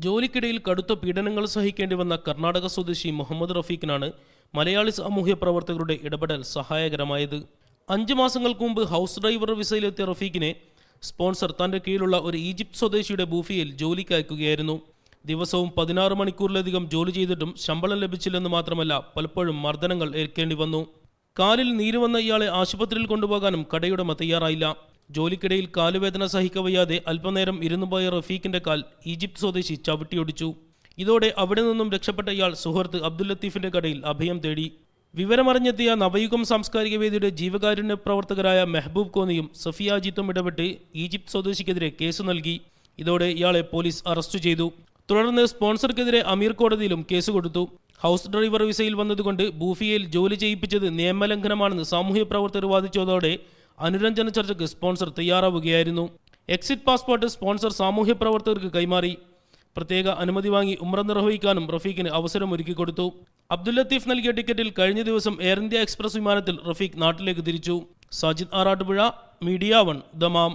ജോലിക്കിടയിൽ കടുത്ത പീഡനങ്ങൾ സഹിക്കേണ്ടി വന്ന കർണാടക സ്വദേശി മുഹമ്മദ് റഫീഖിനാണ് മലയാളി സാമൂഹ്യ പ്രവർത്തകരുടെ ഇടപെടൽ സഹായകരമായത്. 5 മാസങ്ങൾക്ക് മുമ്പ് ഹൗസ് ഡ്രൈവർ വിസയിലെത്തിയ റഫീഖിനെ സ്പോൺസർ തൻ്റെ കീഴിലുള്ള ഒരു ഈജിപ്ത് സ്വദേശിയുടെ ബൂഫിയിൽ ജോലിക്ക് അയക്കുകയായിരുന്നു. ദിവസവും 16 മണിക്കൂറിലധികം ജോലി ചെയ്തിട്ടും ശമ്പളം ലഭിച്ചില്ലെന്ന് മാത്രമല്ല, പലപ്പോഴും മർദ്ദനങ്ങൾ ഏൽക്കേണ്ടി വന്നു. കാലിൽ നീര് വന്ന ഇയാളെ ആശുപത്രിയിൽ കൊണ്ടുപോകാനും കടയുടമ തയ്യാറായില്ല. ജോലിക്കിടയിൽ കാലുവേദന സഹിക്കവയ്യാതെ അല്പനേരം ഇരുന്നുപോയ റഫീഖിന്റെ കാൽ ഈജിപ്ത് സ്വദേശി ചവിട്ടിയൊടിച്ചു. ഇതോടെ അവിടെ നിന്നും രക്ഷപ്പെട്ട ഇയാൾ സുഹൃത്ത് അബ്ദുൽ ലത്തീഫിന്റെ കടയിൽ അഭയം തേടി. വിവരമറിഞ്ഞെത്തിയ നവയുഗം സാംസ്കാരിക വേദിയുടെ ജീവകാരുണ്യ പ്രവർത്തകരായ മെഹബൂബ് കോന്നിയും സഫിയ അജിത്തും ഇടപെട്ട് ഈജിപ്ത് സ്വദേശിക്കെതിരെ കേസ് നൽകി. ഇതോടെ ഇയാളെ പോലീസ് അറസ്റ്റ് ചെയ്തു. തുടർന്ന് സ്പോൺസർക്കെതിരെ അമീർ കോടതിയിലും കേസ് കൊടുത്തു. ഹൗസ് ഡ്രൈവർ വിസയിൽ വന്നതുകൊണ്ട് ബൂഫിയയിൽ ജോലി ചെയ്യിപ്പിച്ചത് നിയമലംഘനമാണെന്ന് സാമൂഹ്യ പ്രവർത്തകർ വാദിച്ചതോടെ അനുരഞ്ജന ചർച്ചയ്ക്ക് സ്പോൺസർ തയ്യാറാവുകയായിരുന്നു. എക്സിറ്റ് പാസ്പോർട്ട് സ്പോൺസർ സാമൂഹ്യ പ്രവർത്തകർക്ക് കൈമാറി. പ്രത്യേക അനുമതി വാങ്ങി ഉംറ നിർവഹിക്കാനും റഫീഖിന് അവസരമൊരുക്കിക്കൊടുത്തു. അബ്ദുൽ ലത്തീഫ് നൽകിയ ടിക്കറ്റിൽ കഴിഞ്ഞ ദിവസം എയർ ഇന്ത്യ എക്സ്പ്രസ് വിമാനത്തിൽ റഫീഖ് നാട്ടിലേക്ക് തിരിച്ചു. Sajid Arattupuzha, media 1, Dammam.